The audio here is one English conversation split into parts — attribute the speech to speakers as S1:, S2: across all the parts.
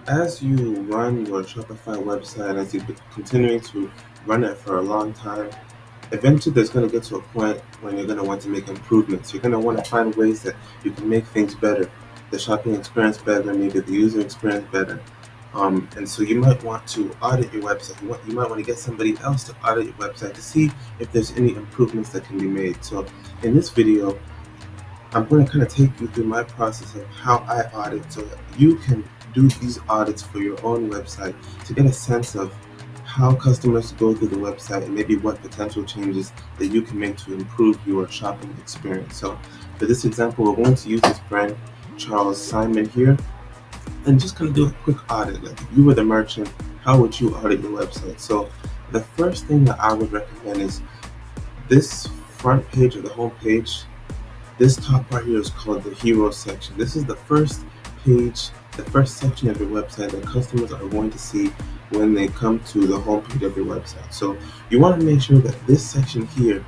S1: as you run your Shopify website, as you've been continuing to run it for a long time, eventually there's going to get to a point when you're going to want to make improvements. You're going to want to find ways that you can make things better, the shopping experience better, maybe the user experience better. And so you might want to audit your website. You might want to get somebody else to audit your website to see if there's any improvements that can be made. So in this video, I'm going to kind of take you through my process of how I audit so that you can do these audits for your own website to get a sense of how customers go through the website and maybe what potential changes that you can make to improve your shopping experience. So for this example, we're going to use this brand, Charles Simon here, and just kind of do a quick audit. Like if you were the merchant, how would you audit your website? So the first thing that I would recommend is this front page or the home page. This top part here is called the Hero section. This is the first page, the first section of your website that customers are going to see when they come to the home page of your website. So you want to make sure that this section here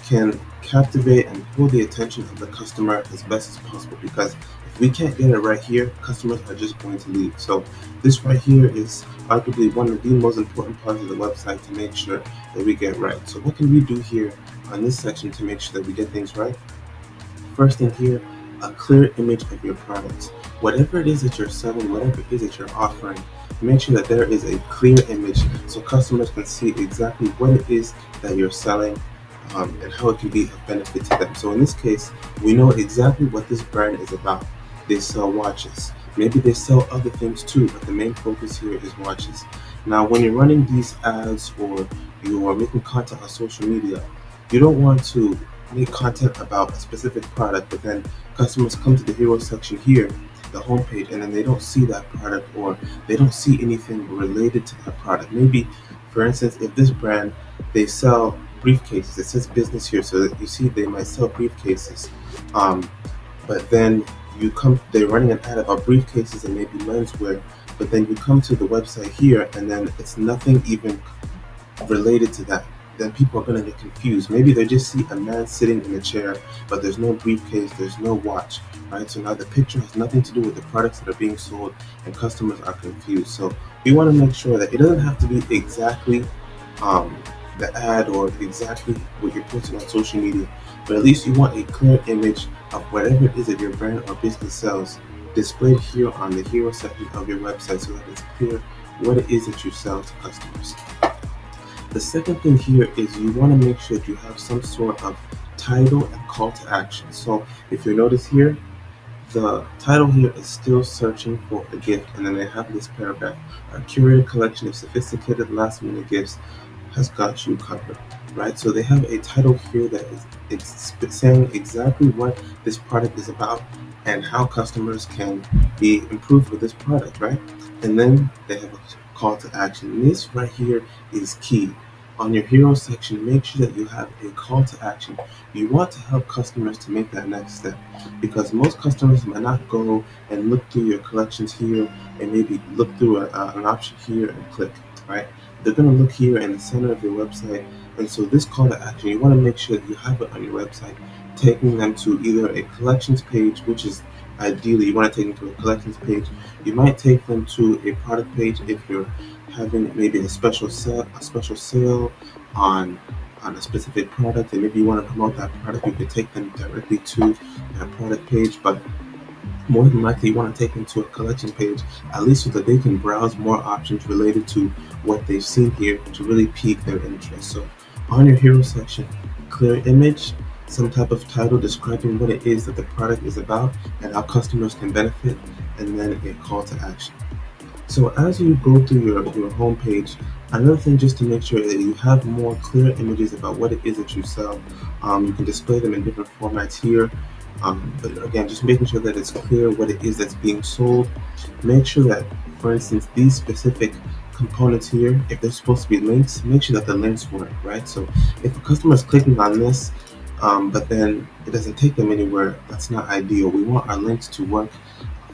S1: can captivate and hold the attention of the customer as best as possible, because if we can't get it right here, customers are just going to leave. So this right here is arguably one of the most important parts of the website to make sure that we get right. So what can we do here on this section to make sure that we get things right? First in here, a clear image of your products. Whatever it is that you're selling, whatever it is that you're offering, make sure that there is a clear image so customers can see exactly what it is that you're selling, and how it can be of benefit to them. So in this case, we know exactly what this brand is about. They sell watches. Maybe they sell other things too, but the main focus here is watches. Now, when you're running these ads or you are making content on social media, you don't want to make content about a specific product, but then customers come to the hero section here, the homepage, and then they don't see that product or they don't see anything related to that product. Maybe, for instance, if this brand, they sell briefcases, it says business here, so that you see they might sell briefcases. But then they're running an ad about briefcases and maybe menswear, but then you come to the website here and then it's nothing even related to that. Then people are going to get confused. Maybe they just see a man sitting in a chair, but there's no briefcase, there's no watch, right? So now the picture has nothing to do with the products that are being sold, and customers are confused. So we want to make sure that it doesn't have to be exactly the ad or exactly what you're posting on social media, but at least you want a clear image of whatever it is that your brand or business sells displayed here on the hero section of your website so that it's clear what it is that you sell to customers. The second thing here is you want to make sure that you have some sort of title and call to action. So if you notice here, the title here is still searching for a gift, and then they have this paragraph: our curated collection of sophisticated last minute gifts has got you covered, right? So they have a title here that is saying exactly what this product is about and how customers can be improved with this product, right? And then they have a call to action. This right here is key. On your hero section, make sure that you have a call to action. You want to help customers to make that next step, because most customers might not go and look through your collections here and maybe look through an option here and click, right? They're going to look here in the center of your website. And so this call to action, you want to make sure that you have it on your website, taking them to either a collections page, which is ideally you want to take them to a collections page. You might take them to a product page if you're having maybe a special sale on a specific product, and maybe you want to promote that product. You could take them directly to that product page, but more than likely you want to take them to a collection page, at least so that they can browse more options related to what they've seen here to really pique their interest. So on your hero section, clear image, some type of title describing what it is that the product is about and how customers can benefit, and then a call to action. So as you go through your homepage, another thing just to make sure that you have more clear images about what it is that you sell. You can display them in different formats here. But again, just making sure that it's clear what it is that's being sold. Make sure that, for instance, these specific components here, if they're supposed to be links, make sure that the links work, right? So if a customer is clicking on this, but then it doesn't take them anywhere, that's not ideal. We want our links to work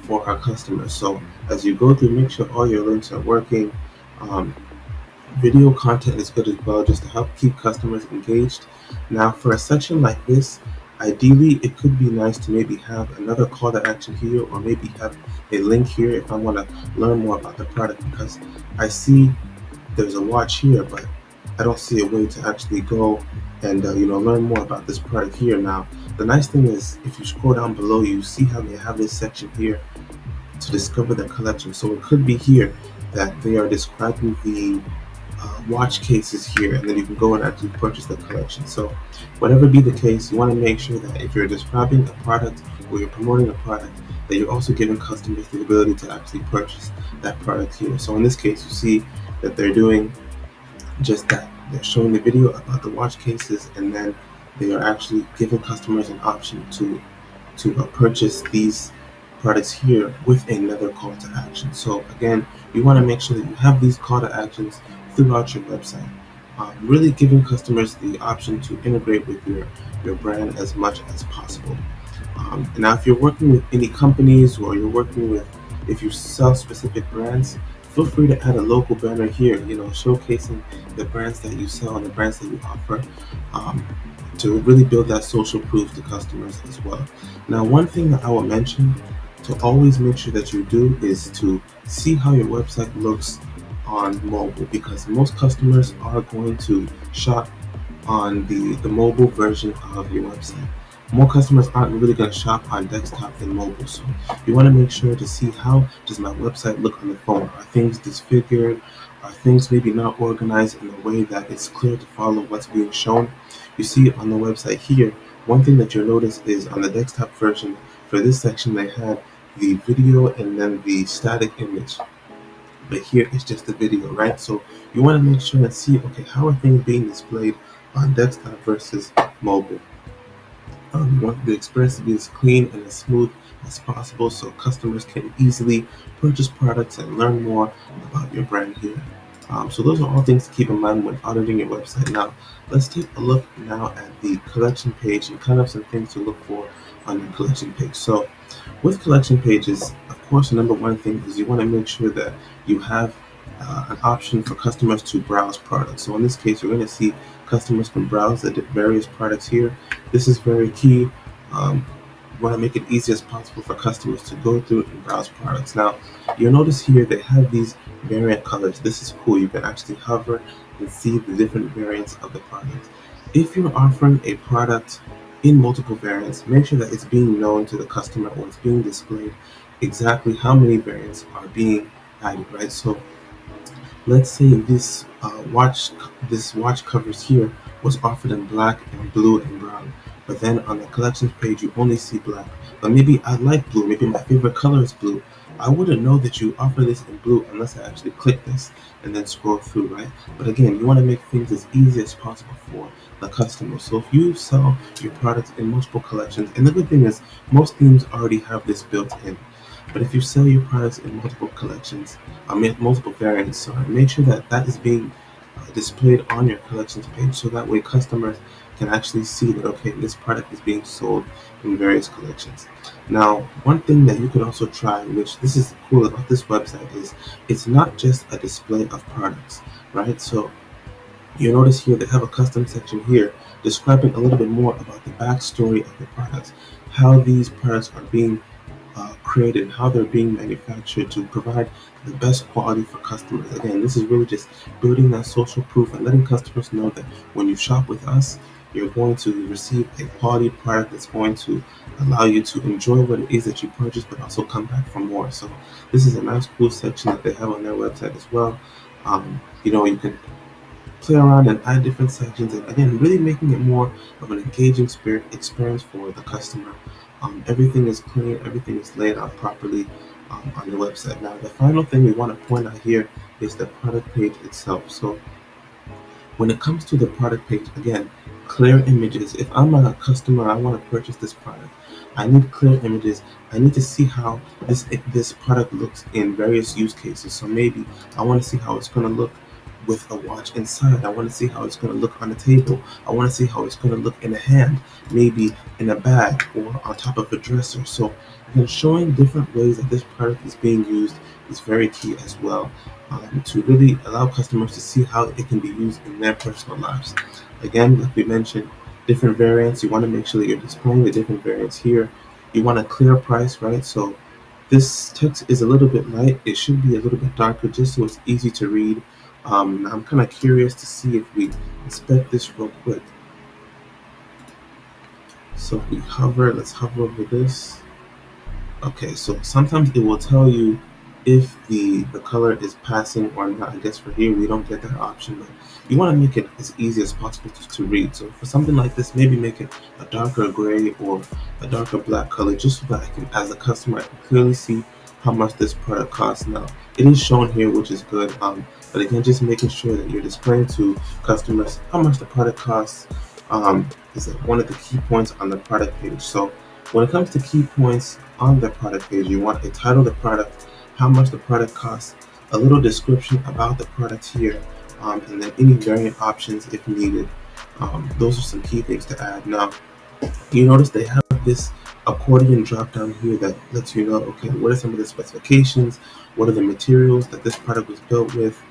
S1: for our customers. So as you go through, make sure all your links are working. Um, Video content is good as well, just to help keep customers engaged. Now, for a section like this, Ideally, it could be nice to maybe have another call to action here, or maybe have a link here if I want to learn more about the product, because I see there's a watch here, but I don't see a way to actually go and learn more about this product here. Now, the nice thing is, if you scroll down below, you see how they have this section here to discover their collection. So it could be here that they are describing the watch cases here, and then you can go and actually purchase the collection. So whatever be the case, you want to make sure that if you're describing a product or you're promoting a product, that you're also giving customers the ability to actually purchase that product here. So in this case, you see that they're doing just that. They're showing the video about the watch cases, and then they are actually giving customers an option to purchase these products here with another call to action. So again, you want to make sure that you have these call to actions throughout your website, really giving customers the option to integrate with your brand as much as possible. Now, if you're working with any companies, or if you sell specific brands, feel free to add a local banner here, showcasing the brands that you sell and the brands that you offer, um, to really build that social proof to customers as well. Now, one thing that I will mention to always make sure that you do is to see how your website looks on mobile, because most customers are going to shop on the mobile version of your website. More customers aren't really going to shop on desktop than mobile, so you want to make sure to see how does my website look on the phone. Are things disfigured? Are things maybe not organized in a way that it's clear to follow what's being shown? You see on the website here, one thing that you'll notice is on the desktop version, for this section they had the video and then the static image, but here it's just the video, right? So you want to make sure and see, okay, how are things being displayed on desktop versus mobile. You want the experience to be as clean and as smooth as possible, so customers can easily purchase products and learn more about your brand here. So those are all things to keep in mind when auditing your website. Now, let's take a look now at the collection page and kind of some things to look for on your collection page. So with collection pages, of course, the number one thing is you want to make sure that you have an option for customers to browse products. So in this case, you're going to see customers can browse the various products here. This is very key. You want to make it easy as possible for customers to go through and browse products. Now, you'll notice here they have these variant colors. This is cool. You can actually hover and see the different variants of the product. If you're offering a product in multiple variants, make sure that it's being known to the customer, or it's being displayed exactly how many variants are being added, right? So let's say this watch covers here was offered in black and blue and brown, but then on the collections page you only see black. But maybe I like blue, maybe my favorite color is blue. I wouldn't know that you offer this in blue unless I actually click this and then scroll through, right? But again, you want to make things as easy as possible for the customer. So if you sell your products in multiple collections, and the good thing is most themes already have this built in, but if you sell your products in multiple collections, I mean multiple variants, sorry, make sure that that is being displayed on your collections page, so that way customers can actually see that, okay, this product is being sold in various collections. Now, one thing that you could also try, which this is cool about this website, is it's not just a display of products, right? So you notice here they have a custom section here describing a little bit more about the backstory of the products, how these products are being created, how they're being manufactured to provide the best quality for customers. Again, this is really just building that social proof and letting customers know that when you shop with us, you're going to receive a quality product that's going to allow you to enjoy what it is that you purchased, but also come back for more. So this is a nice, cool section that they have on their website as well. You can play around and add different sections, and again, really making it more of an engaging experience for the customer. Everything is clean, everything is laid out properly on the website. Now, the final thing we want to point out here is the product page itself. So when it comes to the product page, again, clear images. If I'm a customer, I want to purchase this product, I need clear images. I need to see how this product looks in various use cases. So maybe I want to see how it's going to look with a watch inside. I want to see how it's going to look on a table. I want to see how it's going to look in a hand, maybe in a bag or on top of a dresser. So showing different ways that this product is being used is very key as well, to really allow customers to see how it can be used in their personal lives. Again, like we mentioned, different variants. You want to make sure that you're displaying the different variants here. You want a clear price, right? So this text is a little bit light. It should be a little bit darker just so it's easy to read. I'm kind of curious to see if we inspect this real quick. So if we hover, let's hover over this. Okay, so sometimes it will tell you if the color is passing or not. I guess for here we don't get that option, but you want to make it as easy as possible to read. So for something like this, maybe make it a darker gray or a darker black color, just so that I can, as a customer, I can clearly see how much this product costs. Now it is shown here, which is good. But again, just making sure that you're displaying to customers how much the product costs is one of the key points on the product page. So when it comes to key points on the product page, you want a title of the product, how much the product costs, a little description about the product here, and then any variant options if needed. Those are some key things to add. Now, you notice they have this accordion drop down here that lets you know, okay, what are some of the specifications, what are the materials that this product was built with,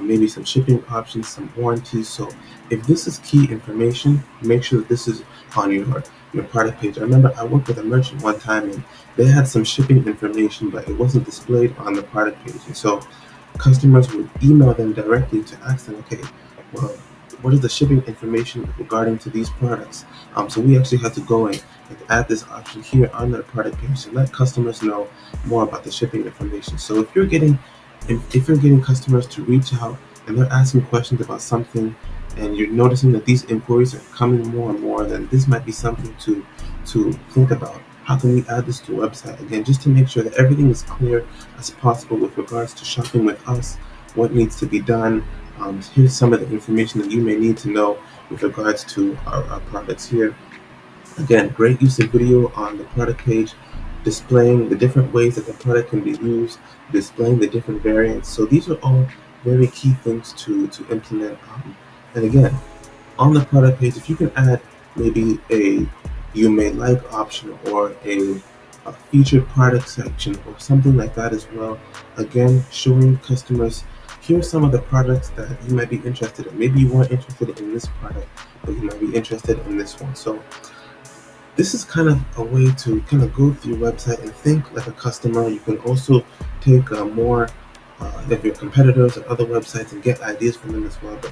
S1: maybe some shipping options, some warranties. So if this is key information, make sure that this is on your product page. I remember I worked with a merchant one time and they had some shipping information, but it wasn't displayed on the product page. And so customers would email them directly to ask them, okay, well, what is the shipping information regarding to these products? So we actually had to go in and add this option here on their product page to let customers know more about the shipping information. So if you're getting customers to reach out and they're asking questions about something, and you're noticing that these inquiries are coming more and more, then this might be something to think about. How can we add this to the website? Again, just to make sure that everything is clear as possible with regards to shopping with us, what needs to be done. Here's some of the information that you may need to know with regards to our products here. Again, great use of video on the product page, displaying the different ways that the product can be used, displaying the different variants. So these are all very key things to implement. And again, on the product page, if you can add maybe a you may like option or a featured product section or something like that as well. Again, showing customers here's some of the products that you might be interested in. Maybe you weren't interested in this product, but you might be interested in this one. So this is kind of a way to kind of go through your website and think like a customer. You can also take more of your competitors or other websites and get ideas from them as well. But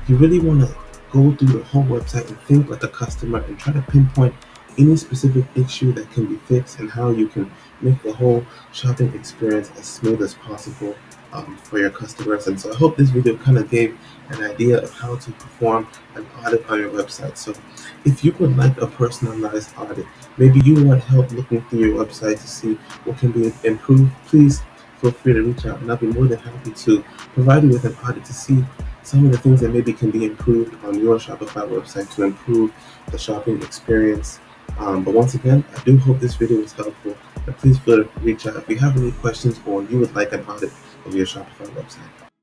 S1: you really want to go through the whole website and think like a customer and try to pinpoint any specific issue that can be fixed and how you can make the whole shopping experience as smooth as possible for your customers. And so I hope this video kind of gave an idea of how to perform an audit on your website. So if you would like a personalized audit, maybe you want help looking through your website to see what can be improved, please feel free to reach out and I'll be more than happy to provide you with an audit to see some of the things that maybe can be improved on your Shopify website to improve the shopping experience. But once again, I do hope this video was helpful. And please feel free to reach out if you have any questions or you would like an audit of your Shopify website.